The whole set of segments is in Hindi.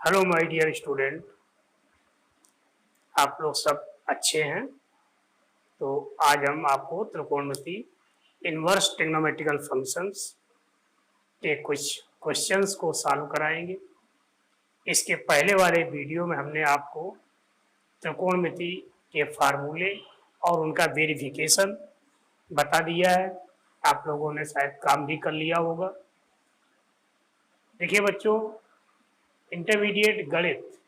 हेलो माय डियर स्टूडेंट, आप लोग सब अच्छे हैं। तो आज हम आपको त्रिकोणमिति इनवर्स ट्रिग्नोमेट्रिकल फंक्शंस के कुछ क्वेश्चंस को सॉल्व कराएंगे। इसके पहले वाले वीडियो में हमने आपको त्रिकोणमिति के फार्मूले और उनका वेरिफिकेशन बता दिया है। आप लोगों ने शायद काम भी कर लिया होगा। देखिए बच्चों, इंटरमीडिएट गणित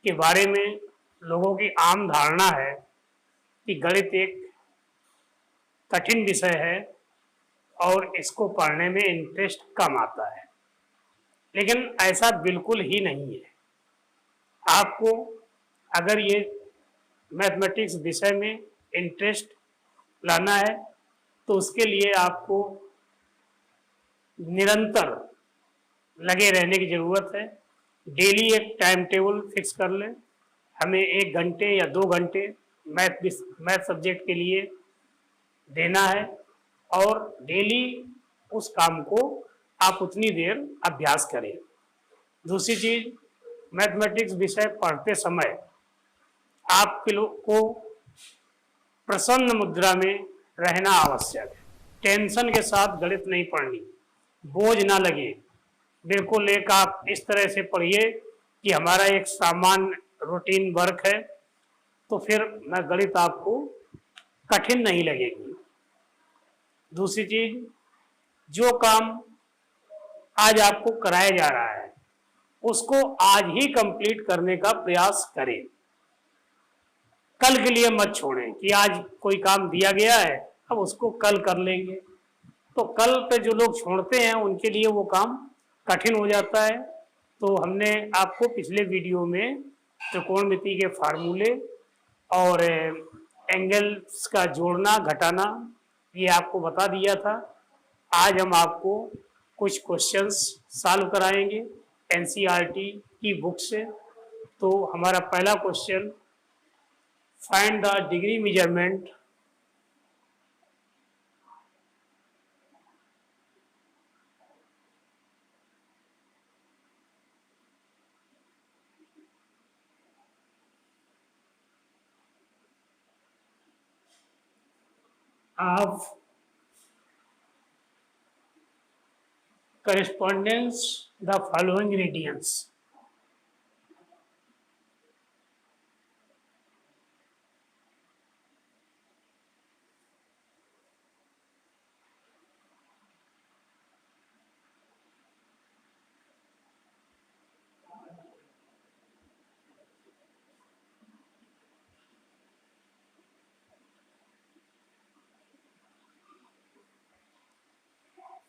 के बारे में लोगों की आम धारणा है कि गणित एक कठिन विषय है और इसको पढ़ने में इंटरेस्ट कम आता है, लेकिन ऐसा बिल्कुल ही नहीं है। आपको अगर ये मैथमेटिक्स विषय में इंटरेस्ट लाना है तो उसके लिए आपको निरंतर लगे रहने की ज़रूरत है। डेली एक टाइम टेबल फिक्स कर लें। हमें 1 घंटे या 2 घंटे मैथ सब्जेक्ट के लिए देना है और डेली उस काम को आप उतनी देर अभ्यास करें। दूसरी चीज, मैथमेटिक्स विषय पढ़ते समय आपको प्रसन्न मुद्रा में रहना आवश्यक है। टेंशन के साथ गणित नहीं पढ़नी, बोझ ना लगे। बिल्कुल एक आप इस तरह से पढ़िए कि हमारा एक सामान्य रूटीन वर्क है, तो फिर मैं गणित आपको कठिन नहीं लगेगी। दूसरी चीज, जो काम आज आपको कराया जा रहा है उसको आज ही कंप्लीट करने का प्रयास करें। कल के लिए मत छोड़ें कि आज कोई काम दिया गया है अब उसको कल कर लेंगे। तो कल पे जो लोग छोड़ते हैं उनके लिए वो काम कठिन हो जाता है। तो हमने आपको पिछले वीडियो में त्रिकोणमिति के फार्मूले और एंगल्स का जोड़ना घटाना ये आपको बता दिया था। आज हम आपको कुछ क्वेश्चंस सॉल्व कराएंगे एनसीईआरटी की बुक से। तो हमारा पहला question, find the degree measurement of correspondence the following radians.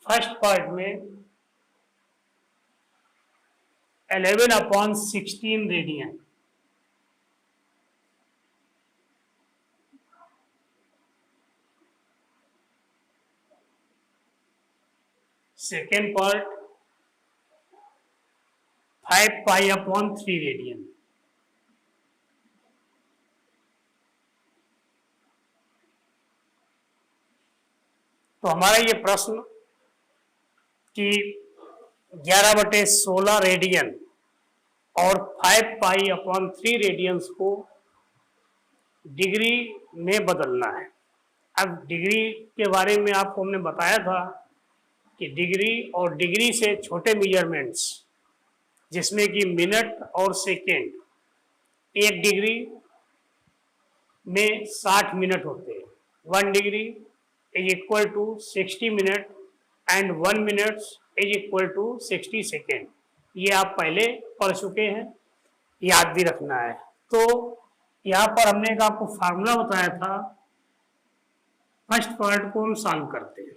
First part में 11/16 रेडियन, सेकेंड पार्ट 5π/3 रेडियन, तो हमारा ये प्रश्न कि 11/16 रेडियन और 5π/3 रेडियंस को डिग्री में बदलना है। अब डिग्री के बारे में आपको हमने बताया था कि डिग्री और डिग्री से छोटे मेजरमेंट्स जिसमें कि मिनट और सेकेंड, 1 डिग्री में 60 मिनट होते हैं। 1 degree is equal to 60 minute and 1 minute is equal to 60 second. ये आप पहले पढ़ चुके हैं, याद भी रखना है। तो यहाँ पर हमने एक आपको फार्मूला बताया था। फर्स्ट पार्ट को हम सॉल्व करते हैं।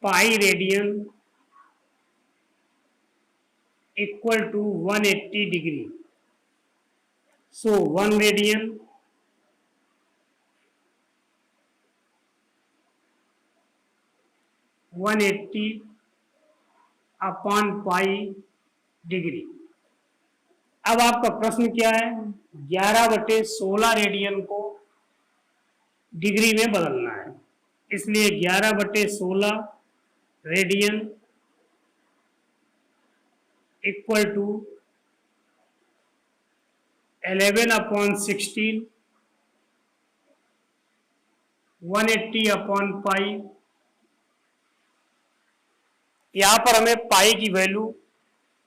Pi radian equal to 180 degree. So 1 radian (180/पाई डिग्री। अब आपका प्रश्न क्या है? 11/16 रेडियन को डिग्री में बदलना है। इसलिए 11/16 रेडियन इक्वल टू 11/16 180/पाई। यहां पर हमें पाई की वैल्यू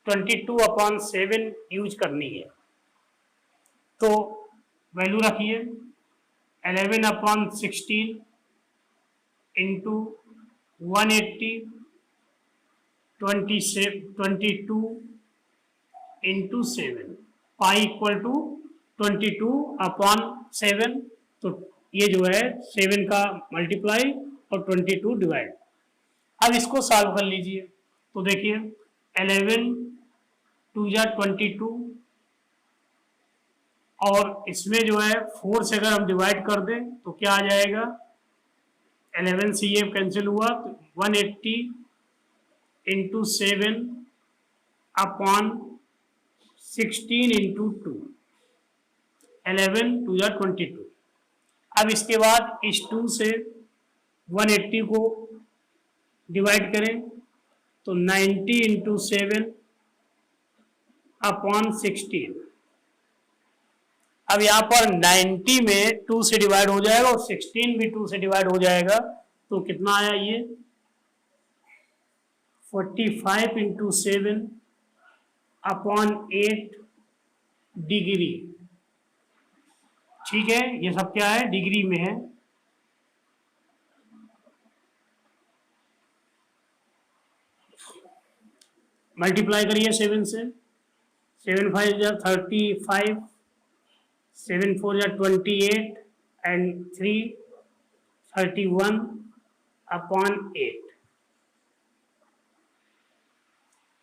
22/7 यूज करनी है, तो वैल्यू रखिए 11/16 into 180 22 into 7 pi equal to 22/7। तो ये जो है 7 का मल्टीप्लाई और 22 डिवाइड। अब इसको सॉल्व कर लीजिए, तो देखिए 11 2 जा 22 और इसमें जो है 4 से अगर हम डिवाइड कर दें तो क्या आ जाएगा, 11 से ये कैंसिल हुआ तो 180 इंटू 7/16 इंटू 2 11 2 जा 22। अब इसके बाद इस 2 से 180 को डिवाइड करें तो 90 इंटू 7/16। अब यहाँ पर 90 में 2 से डिवाइड हो जाएगा और 16 भी 2 से डिवाइड हो जाएगा, तो कितना आया ये 45 इंटू 7/8 डिग्री। ठीक है, ये सब क्या है, डिग्री में है। मल्टीप्लाई करिए 7 से, 7 5 जा 35, 7 4 जा 28 एंड 3 31/8।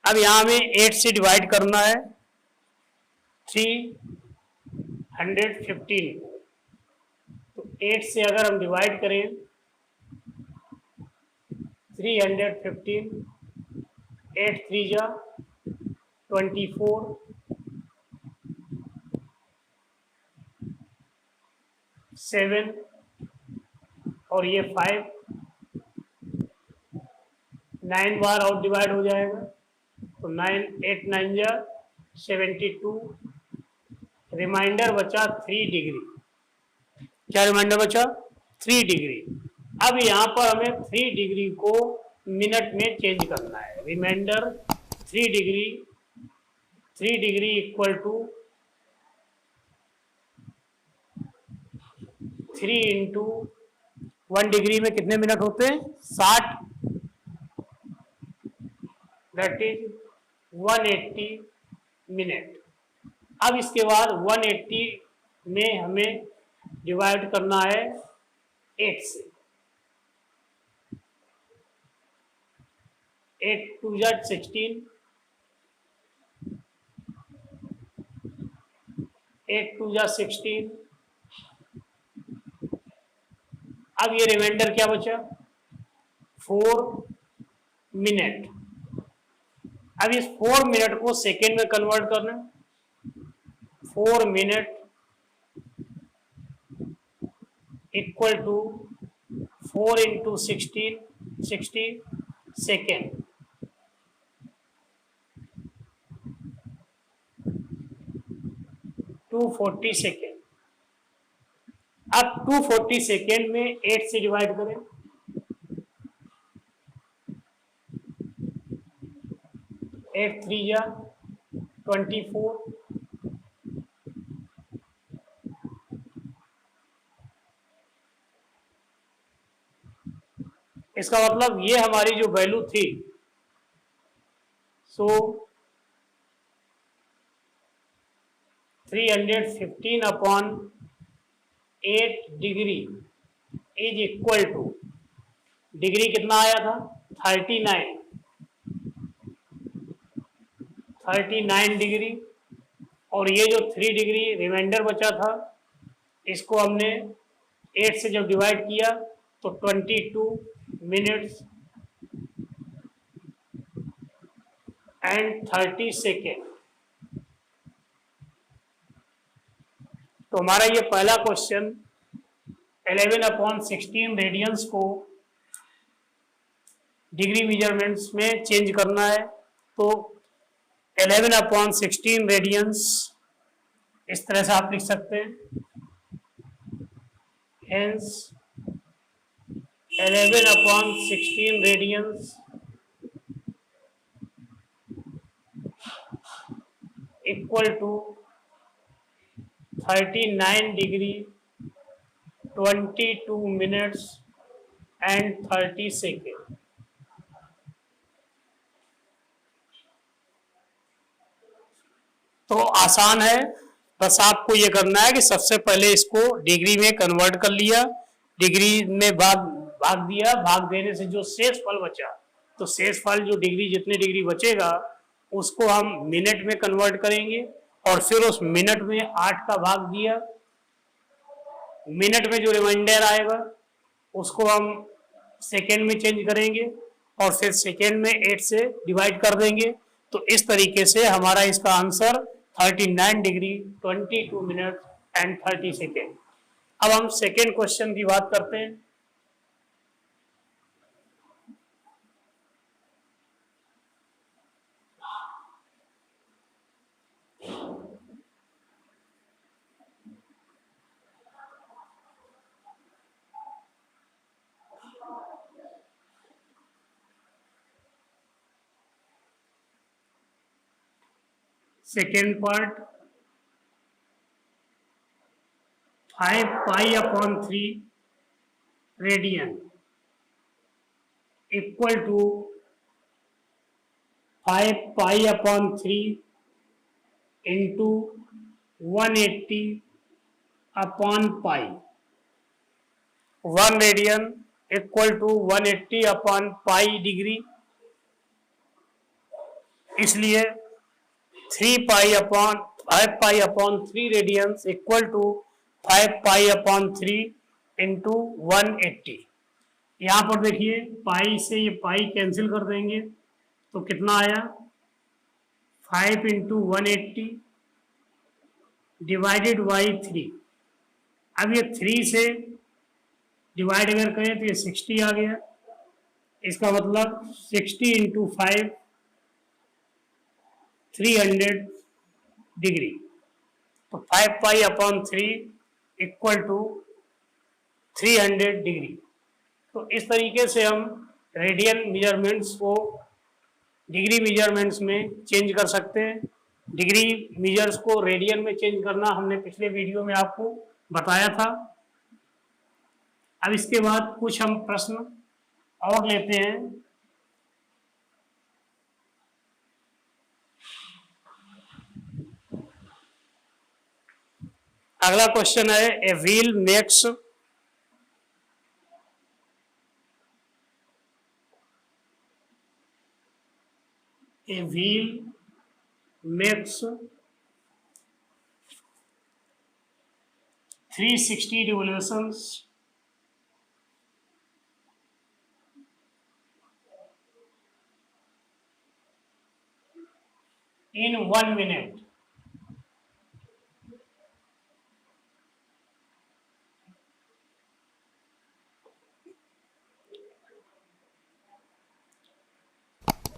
अब यहां हमें 8 से डिवाइड करना है 315 को, तो 8 से अगर हम डिवाइड करें 315, 8 3 जा 24, 7 और ये 5, 9 बार आउट डिवाइड हो जाएगा, तो 9 8 9 जा 72, रिमाइंडर बचा 3 डिग्री। क्या रिमाइंडर बचा, 3 डिग्री। अब यहाँ पर हमें 3 डिग्री को मिनट में चेंज करना है। Remainder 3 degree, 3 degree equal to 3 into 1 degree में कितने मिनट होते हैं, 60, दैट इज 180 मिनट। अब इसके बाद 180 में हमें डिवाइड करना है 8 से, 8 2 जा 16, 8 2 जा 16। अब ये रिमाइंडर क्या बचा, 4 मिनट। अब इस 4 मिनट को सेकेंड में कन्वर्ट करना, 4 minute equal to 4 into 16 60 second. 240 second. अब 240 सेकेंड में 8 से डिवाइड करें, 8 3 जा 24, इसका मतलब ये हमारी जो वैल्यू थी, so 315/8 degree is equal to, degree कितना आया था 39 डिग्री, और ये जो 3 डिग्री रिमाइंडर बचा था इसको हमने 8 से जब डिवाइड किया तो 22 मिनट्स एंड 30 सेकेंड। तो हमारा ये पहला क्वेश्चन 11/16 रेडियंस को डिग्री मेजरमेंट्स में चेंज करना है तो 11/16 रेडियंस इस तरह से आप लिख सकते हैं। Hence 11/16 radians equal to 39 degree 22 minutes and 30 second. तो आसान है, बस आपको ये करना है कि सबसे पहले इसको डिग्री में कन्वर्ट कर लिया, डिग्री में भाग दिया, भाग देने से जो शेष फल बचा, तो शेष फल जो डिग्री जितने डिग्री बचेगा उसको हम मिनट में कन्वर्ट करेंगे और फिर उस मिनट में 8 का भाग दिया, मिनट में जो रिमाइंडर आएगा उसको हम सेकेंड में चेंज करेंगे और फिर सेकेंड में 8 से डिवाइड कर देंगे। तो इस तरीके से हमारा इसका answer 39 degree 22 minute and 30 second. अब हम सेकेंड क्वेश्चन की बात करते हैं। सेकेंड पार्ट 5 पाई/3 रेडियन इक्वल टू 5 पाई/3 इंटू 180/पाई। 1 रेडियन इक्वल टू 180/पाई डिग्री, इसलिए 5 पाई/3 रेडियंस इक्वल टू 5 पाई/3 इंटू 180। यहाँ पर देखिए पाई से ये पाई कैंसिल कर देंगे तो कितना आया 5 इंटू 180 डिवाइडेड बाई 3। अब ये 3 से डिवाइड अगर करें तो ये 60 आ गया, इसका मतलब 60 इंटू 5 300 डिग्री। तो 5 पाई/3 इक्वल टू 300 डिग्री। तो इस तरीके से हम रेडियन मेजरमेंट्स को डिग्री मेजरमेंट्स में चेंज कर सकते हैं। डिग्री मेजर्स को रेडियन में चेंज करना हमने पिछले वीडियो में आपको बताया था। अब इसके बाद कुछ हम प्रश्न और लेते हैं। अगला क्वेश्चन है a wheel makes a wheel makes 360 revolutions in 1 minute.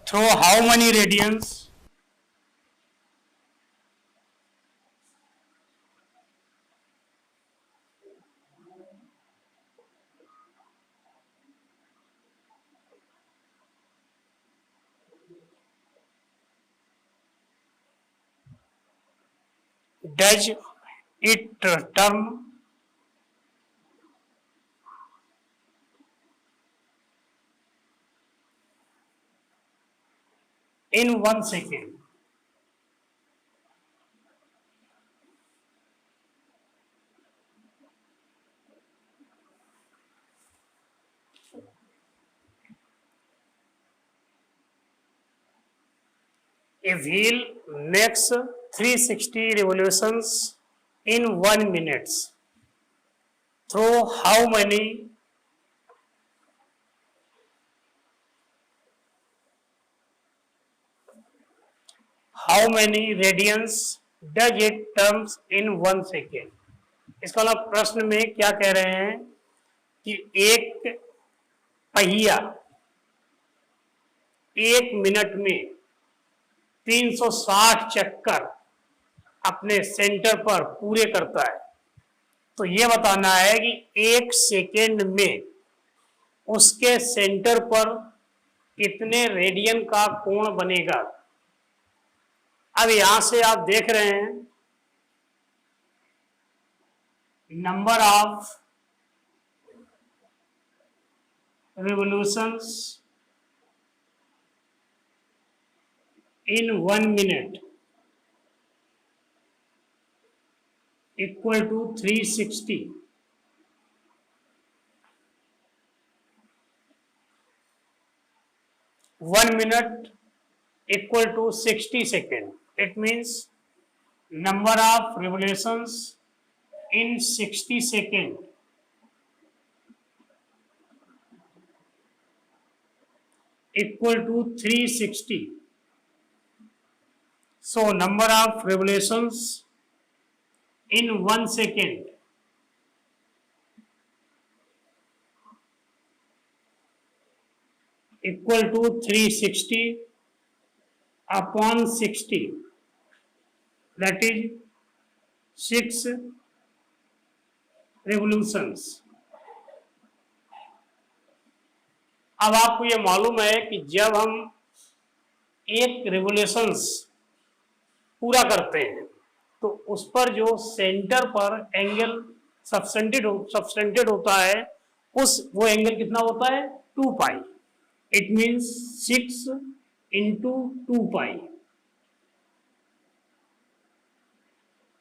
Through how many radians? Does it turn? In 1 second. A wheel makes 360 revolutions in 1 minute. Through how many radians does it turns in 1 second? इसका मतलब प्रश्न में क्या कह रहे हैं कि एक पहिया 1 मिनट में 360 चक्कर अपने सेंटर पर पूरे करता है। तो ये बताना है कि 1 सेकेंड में उसके सेंटर पर कितने रेडियन का कोण बनेगा। अब यहां से आप देख रहे हैं number of revolutions in 1 minute equal to 360. 1 minute equal to 60 seconds. It means number of revolutions in 60 seconds equal to 360. So number of revolutions in 1 second equal to 360 upon 60, that is 6 revolutions. अब आपको ये मालूम है कि जब हम एक रिवोल्यूशंस पूरा करते हैं तो उस पर जो सेंटर पर एंगल सब्सटेंडेड होता है वो एंगल कितना होता है 2 पाई। इट मीन्स 6 इंटू 2 पाई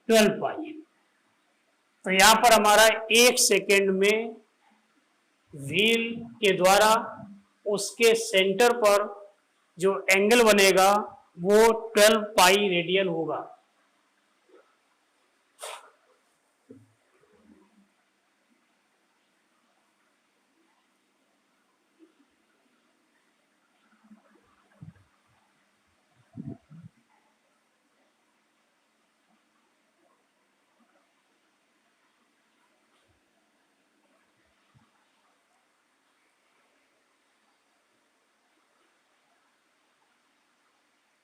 12 पाई। तो यहां पर हमारा 1 सेकेंड में व्हील के द्वारा उसके सेंटर पर जो एंगल बनेगा वो 12 पाई रेडियन होगा।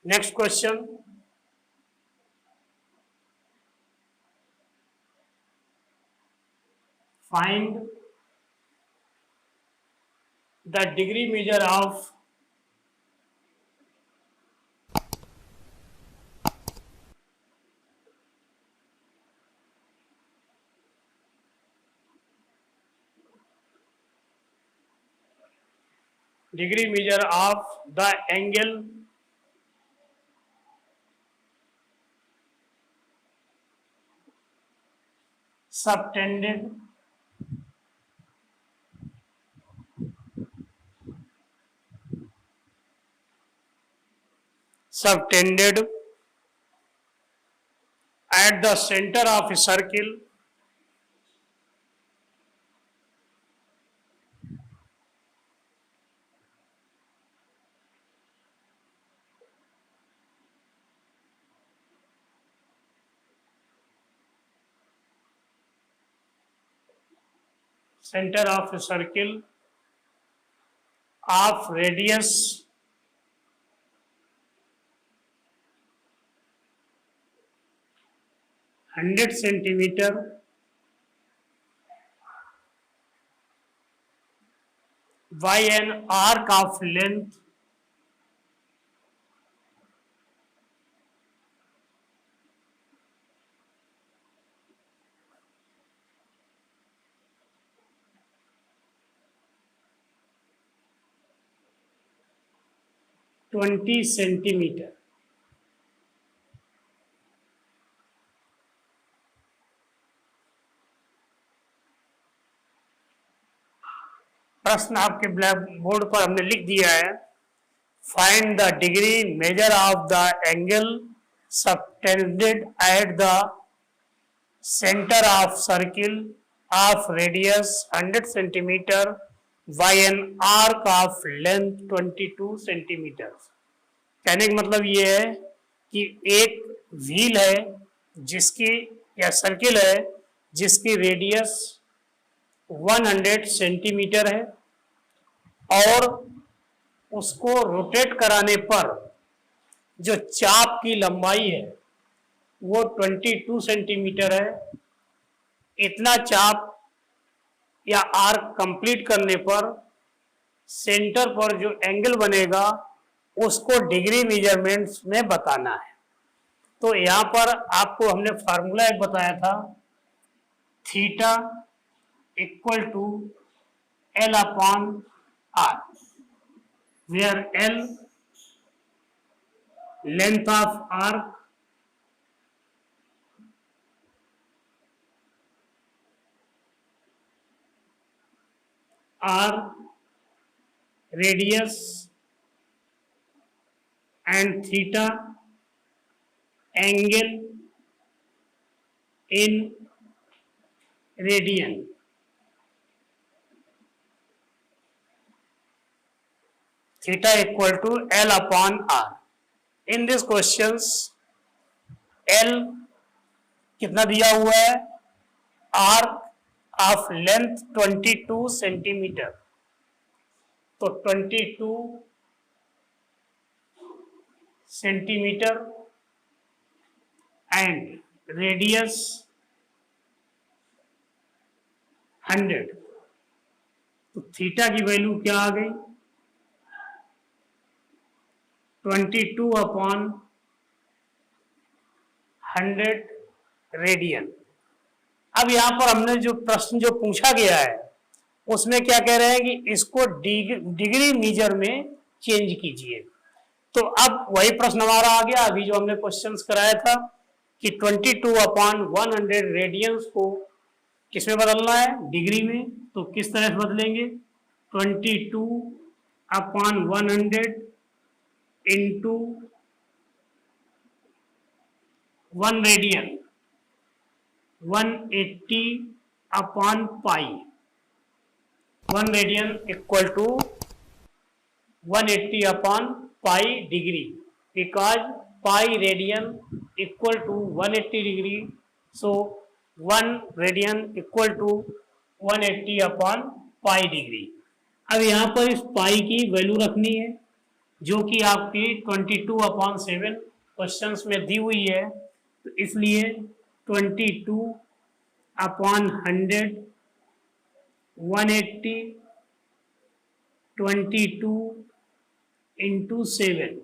Next question. Find the degree measure of the angle subtended at the center of a circle of radius 100 centimeter by an arc of length 20 centimetre. प्रश्न आपके ब्लैक बोर्ड पर हमने लिख दिया है। Find the degree measure of the angle subtended at the centre of circle of radius 100 centimetre by an arc of length 22 centimetre. कहने का मतलब ये है कि एक व्हील है जिसकी या सर्किल है जिसकी रेडियस 100 सेंटीमीटर है और उसको रोटेट कराने पर जो चाप की लंबाई है वो 22 सेंटीमीटर है। इतना चाप या आर्क कंप्लीट करने पर सेंटर पर जो एंगल बनेगा उसको डिग्री मेजरमेंट्स में बताना है। तो यहां पर आपको हमने फार्मूला एक बताया था, theta equal to L upon R, where L length of arc, R radius and theta angle in radian. Theta equal to L upon R. In this questions L कितना दिया हुआ है, R of length 22 सेंटीमीटर, तो 22 सेंटीमीटर एंड रेडियस 100, तो थीटा की वैल्यू क्या आ गई, 22 अपॉन 100 रेडियन। अब यहां पर हमने जो प्रश्न जो पूछा गया है उसमें क्या कह रहे हैं कि इसको डिग्री मीजर में चेंज कीजिए। तो अब वही प्रश्न हमारा आ गया, अभी जो हमने क्वेश्चंस कराया था कि 22 अपॉन 100 रेडियंस को किसमें बदलना है, डिग्री में। तो किस तरह से बदलेंगे, 22 upon 100 into 1 radian 180 upon pi, 1 radian equal to 180 upon pi degree, because pi radian equal to 180 degree, so 1 radian equal to 180 upon pi degree. अब यहाँ पर इस पाई की वैल्यू रखनी है जो कि आपकी 22 अपॉन 7 क्वेश्चंस में दी हुई है, तो इसलिए 22 अपॉन 100 180 22 इंटू 7,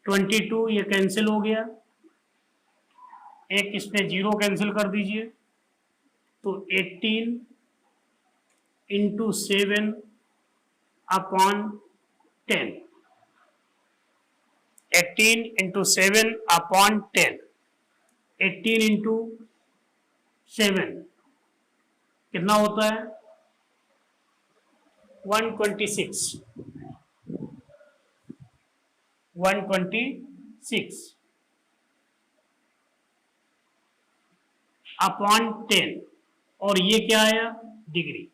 22 ये कैंसिल हो गया, एक इसमें जीरो कैंसिल कर दीजिए, तो 18 into 7 upon 10, 18 into 7 upon 10, 18 into 7 कितना होता है, 126 अपॉन 10, और ये क्या आया, डिग्री।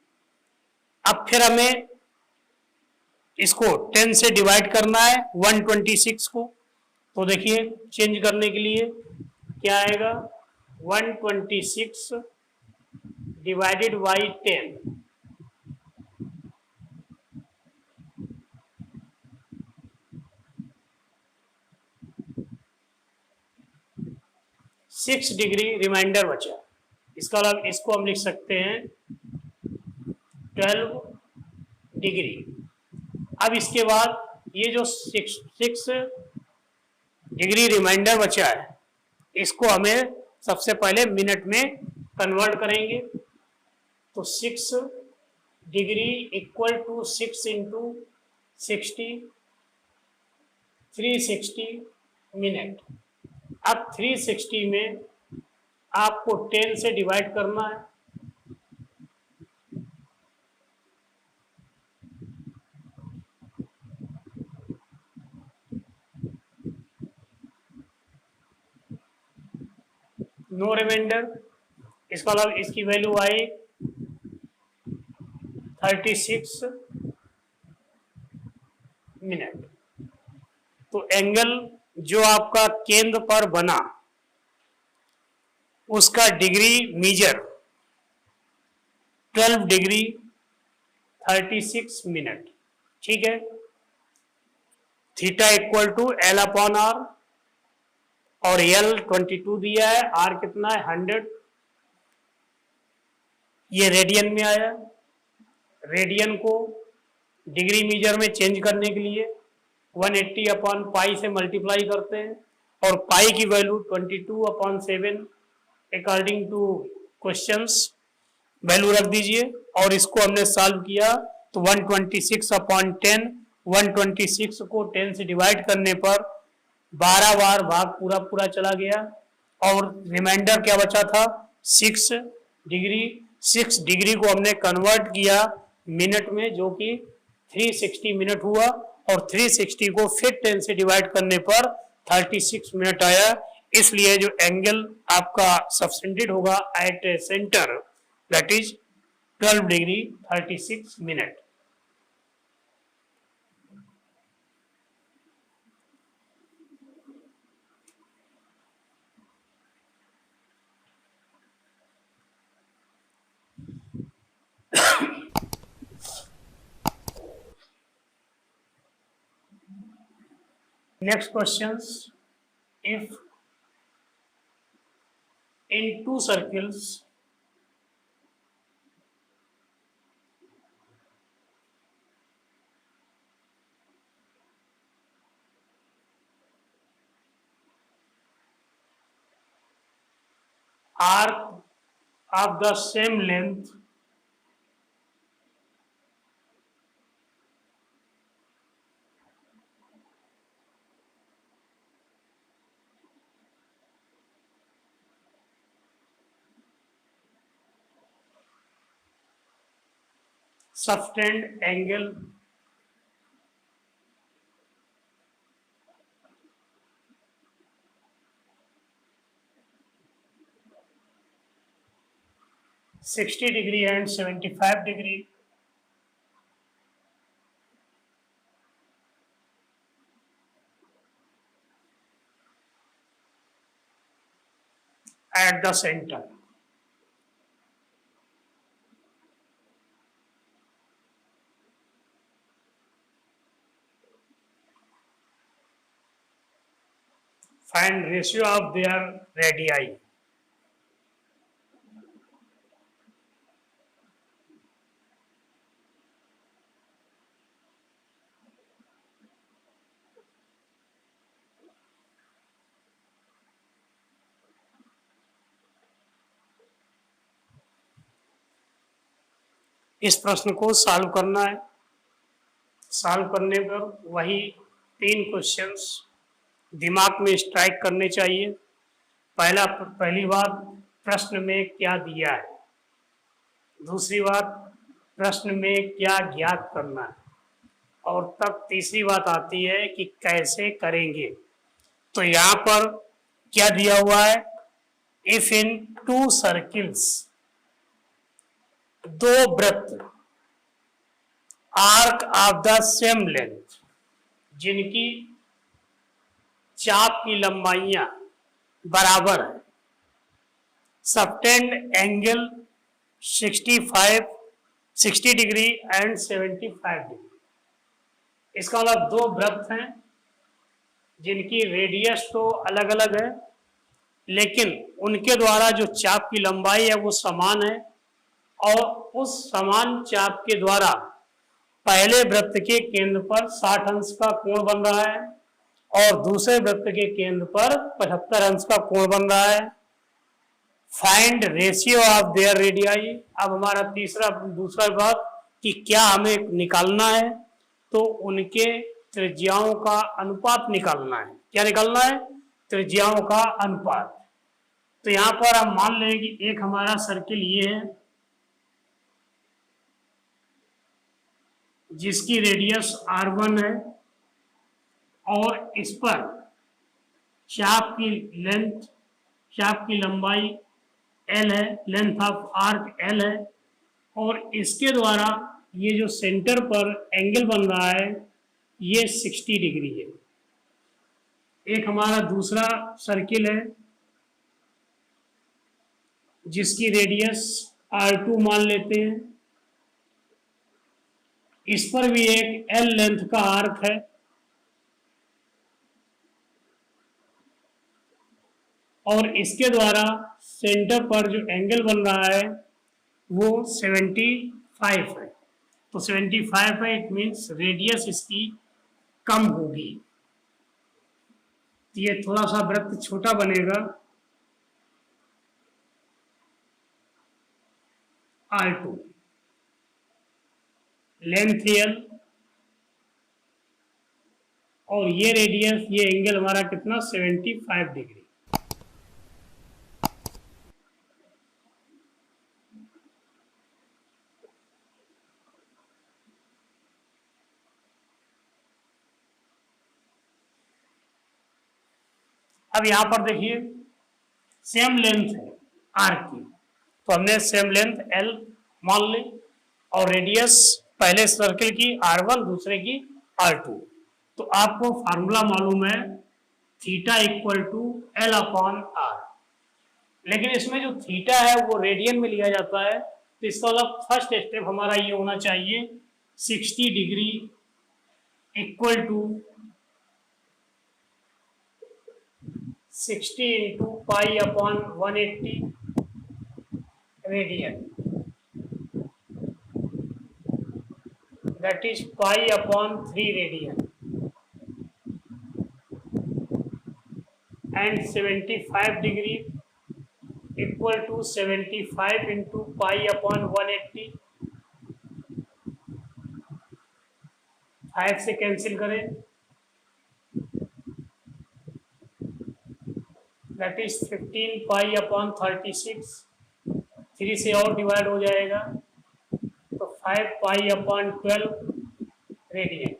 अब फिर हमें इसको 10 से डिवाइड करना है 126 को, तो देखिए चेंज करने के लिए क्या आएगा, 126 डिवाइडेड बाई 10, 6 डिग्री रिमाइंडर बचा। इसका मतलब इसको हम लिख सकते हैं 12 डिग्री। अब इसके बाद ये जो 6 डिग्री रिमाइंडर बचा है इसको हमें सबसे पहले मिनट में कन्वर्ट करेंगे, तो 6 degree equal to 6 into 60, 360 minute. अब 360 में आपको 10 से डिवाइड करना है, नो रिमाइंडर, इसका मतलब इसकी वैल्यू आई 36 मिनट। तो एंगल जो आपका केंद्र पर बना उसका डिग्री मीजर 12 डिग्री 36 मिनट, ठीक है। Theta equal to L upon R, और एल 22 दिया है, आर कितना है 100, ये रेडियन में आया। रेडियन को डिग्री मीजर में चेंज करने के लिए 180 अपॉन पाई से मल्टीप्लाई करते हैं, और पाई की value 22 upon 7 according two questions value रख दीजिए, और इसको हमने सॉल्व किया तो 126 अपॉन 10, 126 को 10 से डिवाइड करने पर 12 बार भाग पूरा पूरा चला गया, और रिमाइंडर क्या बचा था 6 डिग्री। 6 डिग्री को हमने कन्वर्ट किया मिनट में, जो कि 360 मिनट हुआ, और 360 को फिर 10 से डिवाइड करने पर 36 मिनट आया। इसलिए जो एंगल आपका सब्टेंडेड होगा at a centre, that is 12 degree 36 minute. Next questions. If in two circles arc of the same length subtend angle (60° and 75° at the center. Find ratio of their radii. इस प्रश्न को सॉल्व करना है। सॉल्व करने पर वही 3 क्वेश्चंस दिमाग में स्ट्राइक करने चाहिए। पहली बात, प्रश्न में क्या दिया है। दूसरी बात, प्रश्न में क्या ज्ञात करना है। और तब तीसरी बात आती है कि कैसे करेंगे। तो यहाँ पर क्या दिया हुआ है, इफ इन 2 सर्किल्स, 2 वृत्त, arc of the same length, जिनकी चाप की लंबाइयां बराबर है, subtend angle 60 degree and 75 degree. इसका मतलब 2 वृत्त हैं जिनकी रेडियस तो अलग अलग है, लेकिन उनके द्वारा जो चाप की लंबाई है वो समान है, और उस समान चाप के द्वारा पहले वृत्त के केंद्र पर 60 अंश का कोण बन रहा है, और दूसरे वृत्त के केंद्र पर 75 अंश का कोण बन रहा है। Find ratio of their radii. अब हमारा दूसरा बात कि क्या हमें निकालना है, तो उनके त्रिज्याओं का अनुपात निकालना है। क्या निकालना है, त्रिज्याओं का अनुपात। तो यहां पर हम मान लें कि एक हमारा सर्किल ये है जिसकी रेडियस r1 है, और इस पर चाप की लंबाई l है, लेंथ ऑफ आर्क l है, और इसके द्वारा ये जो सेंटर पर एंगल बन रहा है ये 60 डिग्री है। एक हमारा दूसरा सर्किल है जिसकी रेडियस r2 मान लेते हैं, इस पर भी एक l लेंथ का आर्क है, और इसके द्वारा सेंटर पर जो एंगल बन रहा है वो 75 है। तो 75 है, इट मीन्स रेडियस इसकी कम होगी। तो ये थोड़ा सा वृत्त छोटा बनेगा, R2, लेंथ L, और ये रेडियस, ये एंगल हमारा कितना 75 डिग्री। अब यहां पर देखिए सेम लेंथ है आर की, तो हमने सेम लेंथ एल मान ली और रेडियस पहले सर्किल की R1, दूसरे की R2। तो आपको फार्मूला मालूम है theta equal to L upon R, लेकिन इसमें जो थीटा है वो रेडियन में लिया जाता है। तो इसका मतलब फर्स्ट स्टेप हमारा ये होना चाहिए 60 degree equal to 60 into pi upon 180 radian, that is pi upon 3 radian, and 75 degree equal to 75 into pi upon 180, 5 से कैंसिल करें, that is 15 pi upon 36, 3 से और डिवाइड हो जाएगा तो 5 पाई अपॉन 12 रेडियन।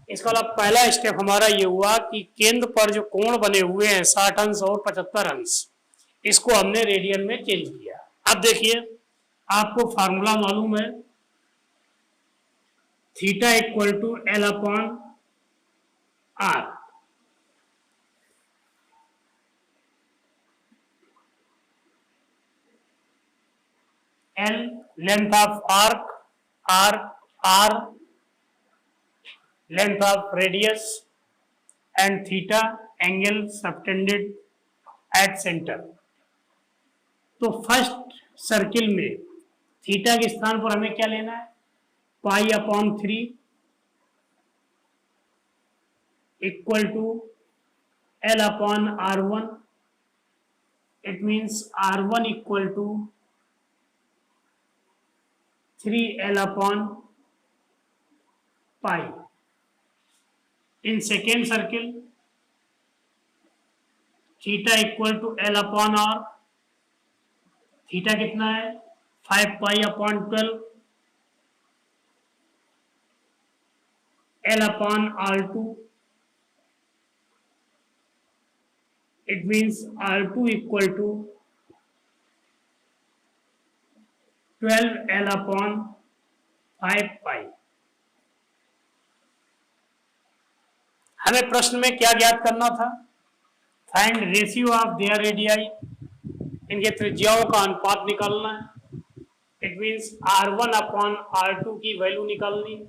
इसका मतलब पहला स्टेप हमारा ये हुआ कि केंद्र पर जो कोण बने हुए हैं 60 अंश और 75 अंश, इसको हमने रेडियन में चेंज किया। अब देखिए आपको फार्मूला मालूम है theta equal to L upon R. L length of arc, R length of radius, and theta angle subtended at center। तो फर्स्ट सर्किल में थीटा के स्थान पर हमें क्या लेना है, pi upon 3 equal to L upon R1, it means R1 equal to 3L upon pi। In second circle, theta equal to L upon R, theta कितना है 5 pi upon 12, L upon R2, it means R2 equal to 12L upon 5 पाई। हमें प्रश्न में क्या ज्ञात करना था, find ratio of their radii, इनके त्रिज्याओं का अनुपात निकालना है। It means R1 upon R2 की वैल्यू निकालनी है।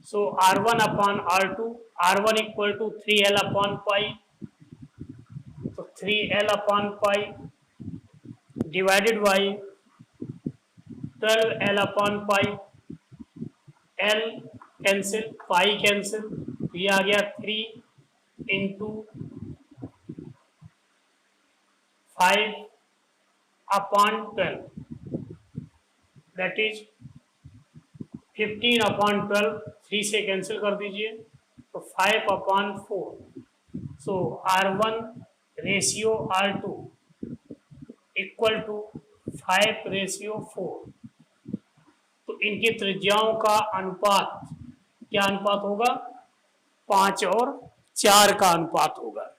So R1 upon R2, R1 equal to 3L upon pi, तो 3L upon pi divided by 12L upon pi, L cancel, pi cancel, तो ये आ गया 3 into 5 upon 12, that is 15 upon 12, 3 से कैंसिल कर दीजिए तो 5 upon 4। So R1 ratio R2 equal to 5 ratio 4। तो इनकी त्रिज्याओं का अनुपात क्या अनुपात होगा, 5 और 4 का अनुपात होगा।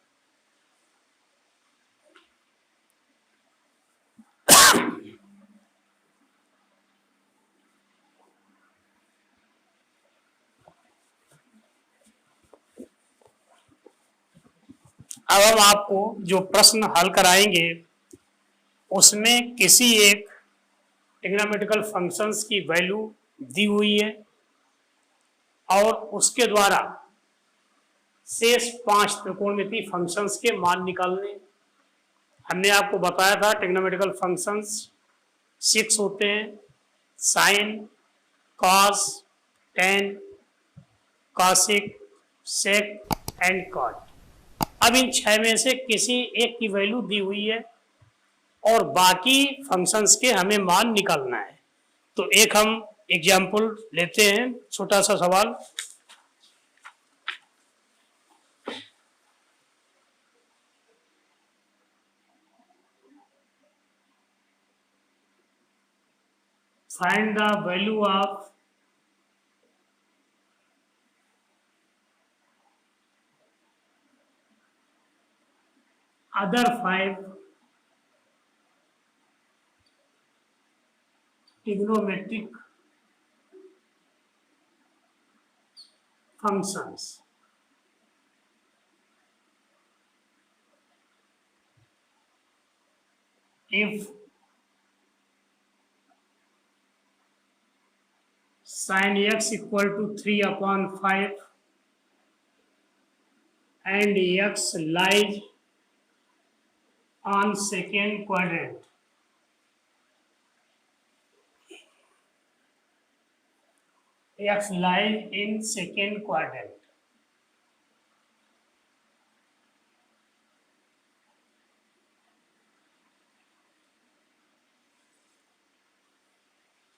अब हम आपको जो प्रश्न हल कराएंगे उसमें किसी एक ट्रिग्नोमेट्रिकल फंक्शंस की वैल्यू दी हुई है और उसके द्वारा शेष 5 त्रिकोणमितीय फंक्शंस के मान निकालने। हमने आपको बताया था ट्रिग्नोमेट्रिकल फंक्शंस 6 होते हैं, sine, cos, tan, cosec, sec and cot. अब इन 6 में से किसी एक की वैल्यू दी हुई है और बाकी फंक्शंस के हमें मान निकालना है। तो एक हम एग्जाम्पल लेते हैं, छोटा सा सवाल। Find the value of other 5 trigonometric functions. If sin x equal to 3/5 and x lies on second quadrant, x lies in second quadrant,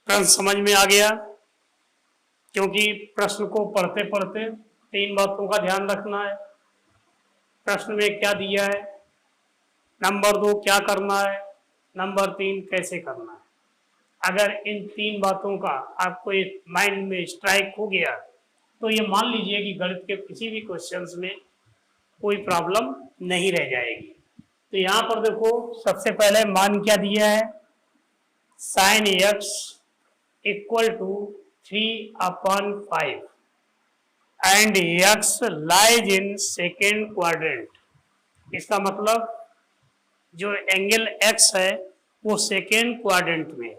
प्रश्न समझ में आ गया? क्योंकि प्रश्न को पढ़ते पढ़ते 3 बातों का ध्यान रखना है। प्रश्न में क्या दिया है, नंबर 2 क्या करना है, नंबर 3 कैसे करना है। अगर इन 3 बातों का आपको एक माइंड में स्ट्राइक हो गया तो ये मान लीजिए कि गणित के किसी भी क्वेश्चंस में कोई प्रॉब्लम नहीं रह जाएगी। तो यहाँ पर देखो, सबसे पहले मान क्या दिया है, sine x equal to 3/5 and x lies in second quadrant. इसका मतलब जो एंगल एक्स है वो सेकेंड क्वाड्रेंट में है।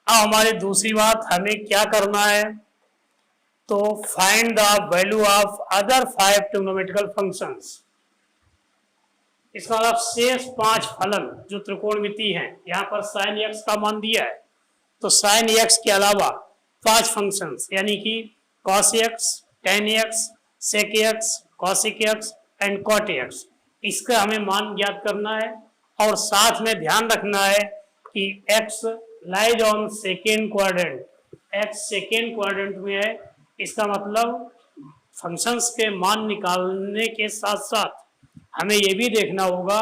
अब हमारी दूसरी बात, हमें क्या करना है, तो find the value of other 5 trigonometrical functions. इसका मतलब शेष 5 फलन जो त्रिकोणमितीय हैं, यहाँ पर साइन एक्स का मान दिया है, तो साइन एक्स के अलावा 5 फंक्शंस यानी कि cos x, tan x, sec x, cosec x and cot x, इसका हमें मान ज्ञात करना है। और साथ में ध्यान रखना है कि x lies on second quadrant, x second quadrant में है। इसका मतलब फंक्शंस के मान निकालने के साथ साथ हमें ये भी देखना होगा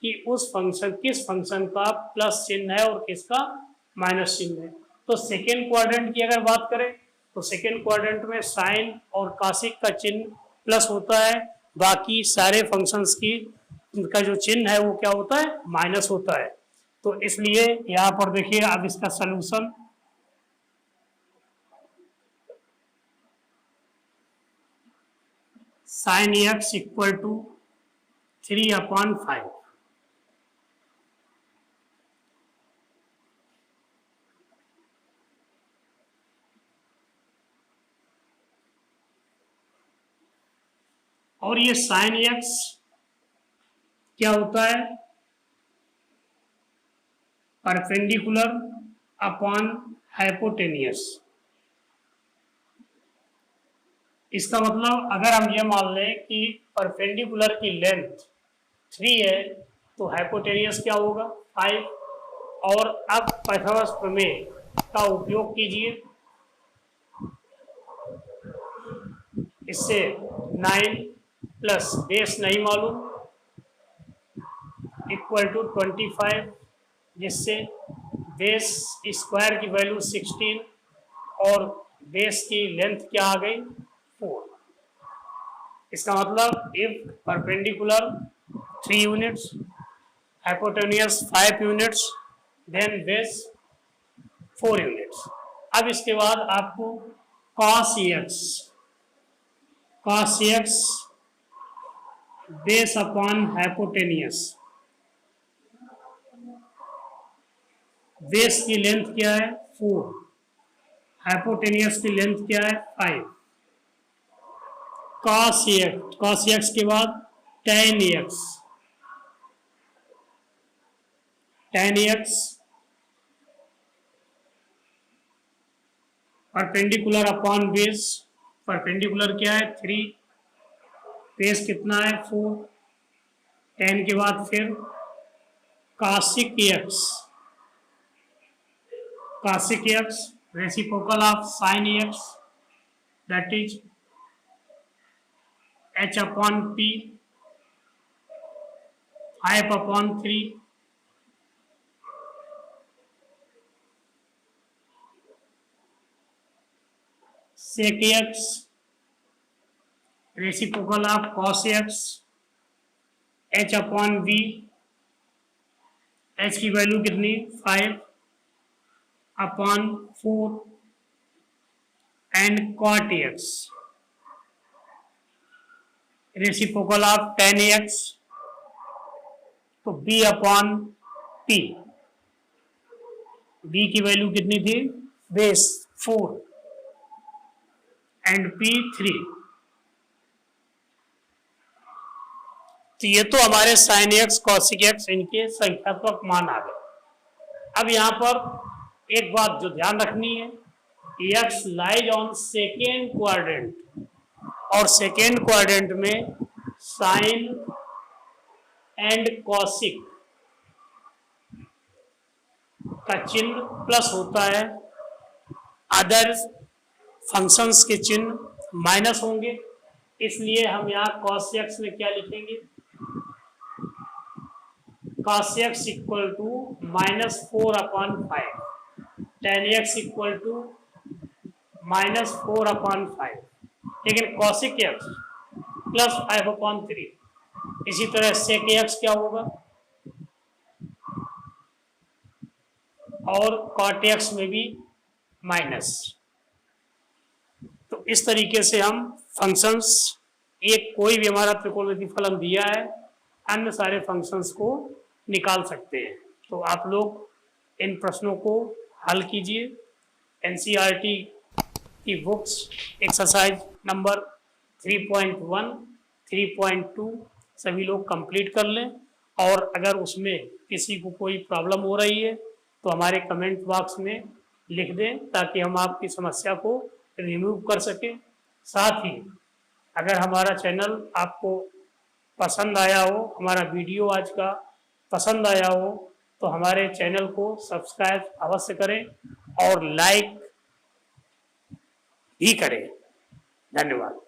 कि उस फंक्शन किस फंक्शन का प्लस चिन्ह है और किसका माइनस चिन्ह है। तो सेकेंड क्वाड्रेंट की अगर बात करें तो सेकेंड क्वाड्रेंट में साइन और कॉसिक का चिन्ह प्लस होता है, बाकी सारे फंक्शंस की का जो चिन्ह है वो क्या होता है, माइनस होता है। तो इसलिए यहाँ पर देखिए, अब इसका solution sine x equal to 3/5 और ये साइन एक्स क्या होता है, परपेंडिकुलर अपॉन हाइपोटेनियस। इसका मतलब अगर हम ये मान लें कि परपेंडिकुलर की लेंथ 3 है तो हाइपोटेनियस क्या होगा, 5। और अब पाइथागोरस प्रमेय का उपयोग कीजिए, इससे 9 प्लस बेस नहीं मालूम इक्वल टू 25, जिससे बेस स्क्वायर की वैल्यू 16 और बेस की लेंथ क्या आ गई, 4। इसका मतलब if perpendicular 3 units, hypotenuse 5 units, then base 4 units. अब इसके बाद आपको cos x base upon hypotenuse, base की लेंथ क्या है 4, हाइपोटेनियस की लेंथ क्या है 5, cos x के बाद tan x perpendicular upon base, perpendicular क्या है 3, बेस कितना है 4, tan के बाद फिर cosic x reciprocal of sin x that is h upon p 5/3 sec x reciprocal of cos x h upon v, h की वैल्यू कितनी 5/4 and cot x reciprocal of tan x, तो b अपॉन p, b की वैल्यू कितनी थी बेस 4 एंड p 3। तो ये तो हमारे sin x cosec x इनके संख्यात्मक मान आ गए। अब यहाँ पर एक बात जो ध्यान रखनी है, x lies on second quadrant, और सेकेंड क्वाड्रेंट में साइन एंड कॉसिक का चिन्ह प्लस होता है, अदर फंक्शंस के चिन्ह माइनस होंगे। इसलिए हम यहाँ cos x में क्या लिखेंगे, cos x equal to -4/5, tan x equal to -4/5, लेकिन cosic x प्लस 5/3। इसी तरह sec x क्या होगा, और cot x में भी माइनस। तो इस तरीके से हम फंक्शंस, एक कोई भी हमारा त्रिकोणमितीय फलन दिया है, अन्य सारे फंक्शंस को निकाल सकते हैं। तो आप लोग इन प्रश्नों को हल कीजिए। एनसीईआरटी की बुक्स एक्सरसाइज नंबर 3.1, 3.2 सभी लोग कंप्लीट कर लें, और अगर उसमें किसी को कोई प्रॉब्लम हो रही है तो हमारे कमेंट बॉक्स में लिख दें, ताकि हम आपकी समस्या को रिमूव कर सकें। साथ ही अगर हमारा चैनल आपको पसंद आया हो, हमारा वीडियो आज का पसंद आया हो, तो हमारे चैनल को सब्सक्राइब अवश्य करें और लाइक भी करें। धन्यवाद।